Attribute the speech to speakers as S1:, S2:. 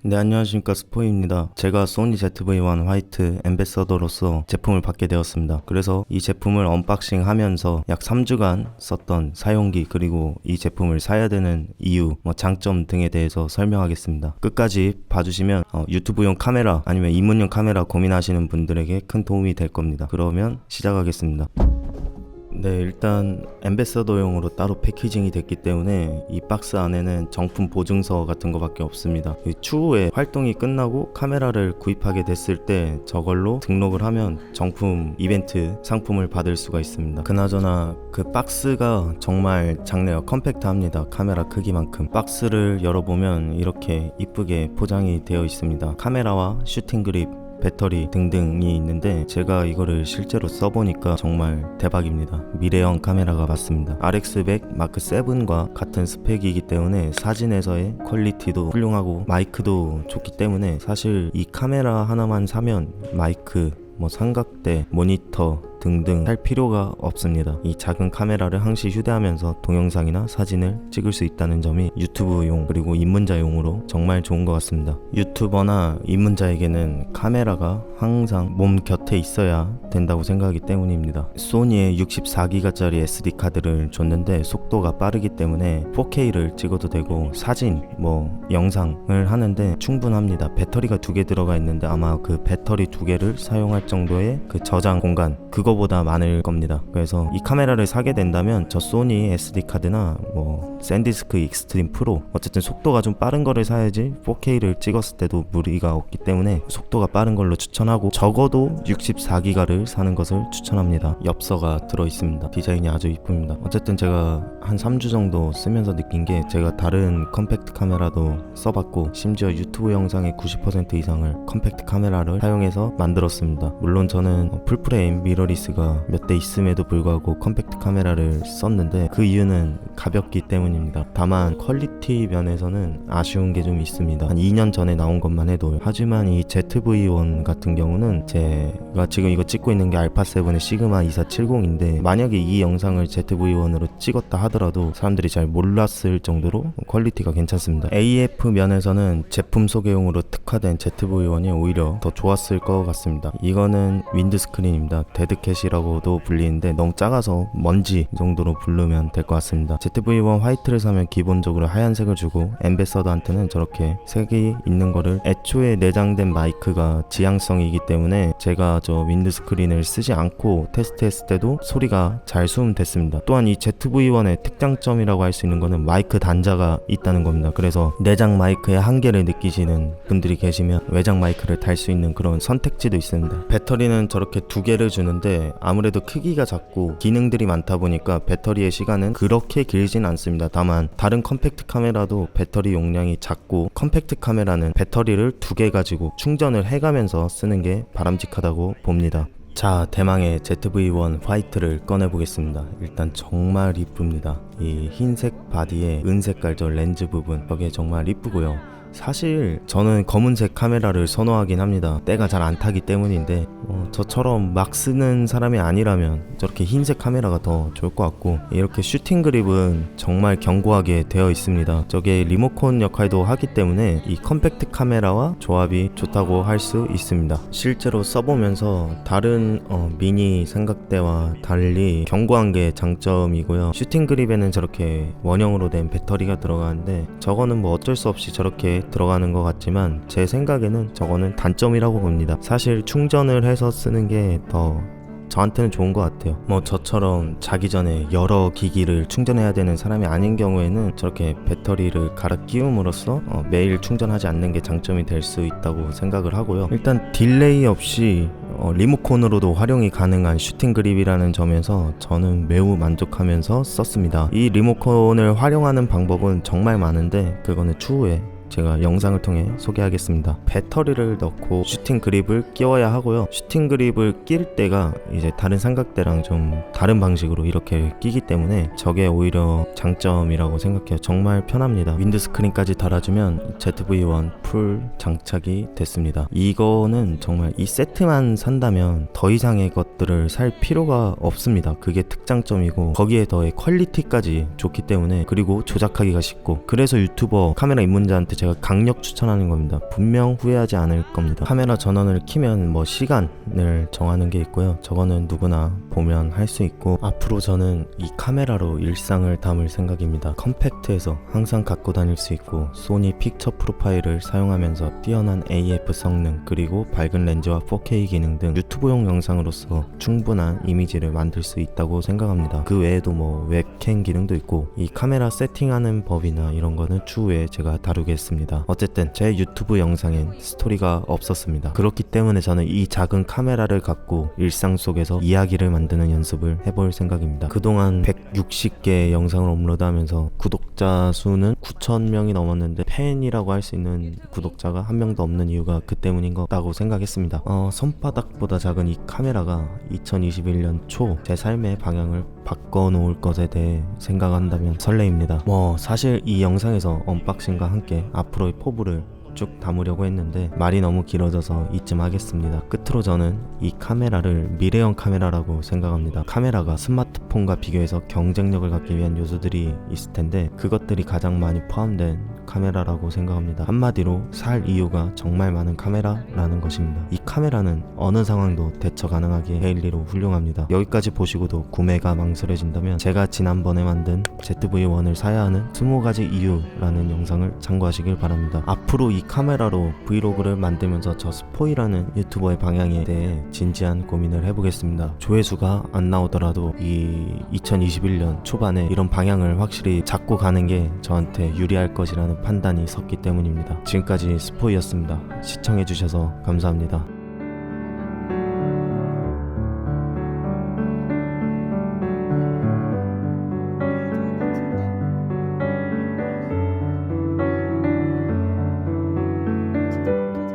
S1: 네, 안녕하십니까. 스포입니다. 제가 소니 ZV-1 화이트 앰베서더로서 제품을 받게 되었습니다. 그래서 이 제품을 언박싱 하면서 약 3주간 썼던 사용기, 그리고 이 제품을 사야 되는 이유, 장점 등에 대해서 설명하겠습니다. 끝까지 봐주시면 유튜브용 카메라 아니면 입문용 카메라 고민하시는 분들에게 큰 도움이 될 겁니다. 그러면 시작하겠습니다. 네, 일단 앰베서더용으로 따로 패키징이 됐기 때문에 이 박스 안에는 정품 보증서 같은 거밖에 없습니다. 추후에 활동이 끝나고 카메라를 구입하게 됐을 때 저걸로 등록을 하면 정품 이벤트 상품을 받을 수가 있습니다. 그나저나 그 박스가 정말 작네요. 컴팩트합니다. 카메라 크기만큼. 박스를 열어보면 이렇게 이쁘게 포장이 되어 있습니다. 카메라와 슈팅 그립, 배터리 등등이 있는데 제가 이거를 실제로 써보니까 정말 대박입니다. 미래형 카메라가 맞습니다. RX100 마크 7과 같은 스펙이기 때문에 사진에서의 퀄리티도 훌륭하고 마이크도 좋기 때문에 사실 이 카메라 하나만 사면 마이크, 삼각대, 모니터 등등 할 필요가 없습니다. 이 작은 카메라를 항시 휴대하면서 동영상이나 사진을 찍을 수 있다는 점이 유튜브용 그리고 입문자용으로 정말 좋은 것 같습니다. 유튜버나 입문자에게는 카메라가 항상 몸 곁에 있어야 된다고 생각하기 때문입니다. 소니의 64기가짜리 SD카드를 줬는데 속도가 빠르기 때문에 4K를 찍어도 되고 사진, 영상을 하는데 충분합니다. 배터리가 2개 들어가 있는데 아마 그 배터리 2개를 사용할 정도의 그 저장 공간, 그거보다 많을 겁니다. 그래서 이 카메라를 사게 된다면 저 소니 SD카드나 샌디스크 익스트림 프로, 어쨌든 속도가 좀 빠른 거를 사야지 4K를 찍었을 때도 무리가 없기 때문에 속도가 빠른 걸로 추천하고 적어도 64기가를 사는 것을 추천합니다. 엽서가 들어있습니다. 디자인이 아주 이쁩니다. 어쨌든 제가 한 3주 정도 쓰면서 느낀 게 제가 다른 컴팩트 카메라도 써봤고 심지어 유튜브 영상의 90% 이상을 컴팩트 카메라를 사용해서 만들었습니다. 물론 저는 풀프레임 미러리스가 몇 대 있음에도 불구하고 컴팩트 카메라를 썼는데 그 이유는 가볍기 때문입니다. 다만 퀄리티 면에서는 아쉬운 게 좀 있습니다. 한 2년 전에 나온 것만 해도. 하지만 이 ZV-1 같은 경우는 제가 지금 이거 찍고 있는 게 알파7의 시그마 2470인데 만약에 이 영상을 ZV-1으로 찍었다 하더라도 사람들이 잘 몰랐을 정도로 퀄리티가 괜찮습니다. AF 면에서는 제품 소개용으로 특화된 ZV-1이 오히려 더 좋았을 것 같습니다. 이거는 윈드 스크린입니다. 데드캣이라고도 불리는데 너무 작아서 먼지 정도로 부르면 될 것 같습니다. ZV-1 화이트를 사면 기본적으로 하얀색을 주고 앰베서더한테는 저렇게 색이 있는 거를, 애초에 내장된 마이크가 지향성이기 때문에 제가 저 윈드 스크린을 쓰지 않고 테스트했을 때도 소리가 잘 수음됐습니다. 또한 이 ZV-1의 특장점이라고 할 수 있는 거는 마이크 단자가 있다는 겁니다. 그래서 내장 마이크의 한계를 느끼시는 분들이 계시면 외장 마이크를 달 수 있는 그런 선택지도 있습니다. 배터리는 저렇게 2개를 주는데 아무래도 크기가 작고 기능들이 많다 보니까 배터리의 시간은 그렇게 길진 않습니다. 다만 다른 컴팩트 카메라도 배터리 용량이 작고 컴팩트 카메라는 배터리를 2개 가지고 충전을 해가면서 쓰는 게 바람직하다고 봅니다. 자, 대망의 ZV-1 화이트를 꺼내보겠습니다. 일단 정말 이쁩니다. 이 흰색 바디에 은색깔 저 렌즈 부분, 저게 정말 이쁘고요. 사실 저는 검은색 카메라를 선호하긴 합니다. 때가 잘 안 타기 때문인데 저처럼 막 쓰는 사람이 아니라면 저렇게 흰색 카메라가 더 좋을 것 같고, 이렇게 슈팅 그립은 정말 견고하게 되어 있습니다. 저게 리모컨 역할도 하기 때문에 이 컴팩트 카메라와 조합이 좋다고 할 수 있습니다. 실제로 써보면서 다른 미니 삼각대와 달리 견고한 게 장점이고요. 슈팅 그립에는 저렇게 원형으로 된 배터리가 들어가는데 저거는 어쩔 수 없이 저렇게 들어가는 것 같지만 제 생각에는 저거는 단점이라고 봅니다. 사실 충전을 해서 쓰는 게 더 저한테는 좋은 것 같아요. 저처럼 자기 전에 여러 기기를 충전해야 되는 사람이 아닌 경우에는 저렇게 배터리를 갈아 끼움으로써 매일 충전하지 않는 게 장점이 될 수 있다고 생각을 하고요. 일단 딜레이 없이 리모컨으로도 활용이 가능한 슈팅 그립이라는 점에서 저는 매우 만족하면서 썼습니다. 이 리모컨을 활용하는 방법은 정말 많은데 그거는 추후에 제가 영상을 통해 소개하겠습니다. 배터리를 넣고 슈팅 그립을 끼워야 하고요. 슈팅 그립을 낄 때가 이제 다른 삼각대랑 좀 다른 방식으로 이렇게 끼기 때문에 저게 오히려 장점이라고 생각해요. 정말 편합니다. 윈드 스크린까지 달아주면 ZV-1 풀 장착이 됐습니다. 이거는 정말 이 세트만 산다면 더 이상의 것들을 살 필요가 없습니다. 그게 특장점이고 거기에 더해 퀄리티까지 좋기 때문에, 그리고 조작하기가 쉽고, 그래서 유튜버 카메라 입문자한테 제가 강력 추천하는 겁니다. 분명 후회하지 않을 겁니다. 카메라 전원을 켜면 뭐 시간을 정하는 게 있고요. 저거는 누구나 보면 할 수 있고, 앞으로 저는 이 카메라로 일상을 담을 생각입니다. 컴팩트해서 항상 갖고 다닐 수 있고, 소니 픽처 프로파일을 사용하면서 뛰어난 AF 성능, 그리고 밝은 렌즈와 4K 기능 등 유튜브용 영상으로서 충분한 이미지를 만들 수 있다고 생각합니다. 그 외에도 뭐 웹캠 기능도 있고, 이 카메라 세팅하는 법이나 이런 거는 추후에 제가 다루겠습니다. 어쨌든 제 유튜브 영상엔 스토리가 없었습니다. 그렇기 때문에 저는 이 작은 카메라를 갖고 일상 속에서 이야기를 만드는 연습을 해볼 생각입니다. 그동안 160개의 영상을 업로드하면서 구독자 수는 9,000명이 넘었는데 팬이라고 할 수 있는 구독자가 한 명도 없는 이유가 그 때문인 것 같다고 생각했습니다. 손바닥보다 작은 이 카메라가 2021년 초 제 삶의 방향을 바꿔놓을 것에 대해 생각한다면 설레입니다. 사실 이 영상에서 언박싱과 함께 앞으로의 포부를 쭉 담으려고 했는데 말이 너무 길어져서 이쯤 하겠습니다. 끝으로 저는 이 카메라를 미래형 카메라라고 생각합니다. 카메라가 스마트폰과 비교해서 경쟁력을 갖기 위한 요소들이 있을 텐데 그것들이 가장 많이 포함된 카메라라고 생각합니다. 한마디로 살 이유가 정말 많은 카메라라는 것입니다. 이 카메라는 어느 상황도 대처 가능하기에 데일리로 훌륭합니다. 여기까지 보시고도 구매가 망설여진다면 제가 지난번에 만든 ZV-1을 사야 하는 20가지 이유라는 영상을 참고하시길 바랍니다. 앞으로 이 카메라로 브이로그를 만들면서 저 스포이라는 유튜버의 방향에 대해 진지한 고민을 해보겠습니다. 조회수가 안 나오더라도 이 2021년 초반에 이런 방향을 확실히 잡고 가는 게 저한테 유리할 것이라는 판단이 섰기 때문입니다. 지금까지 스포이였습니다. 시청해주셔서 감사합니다.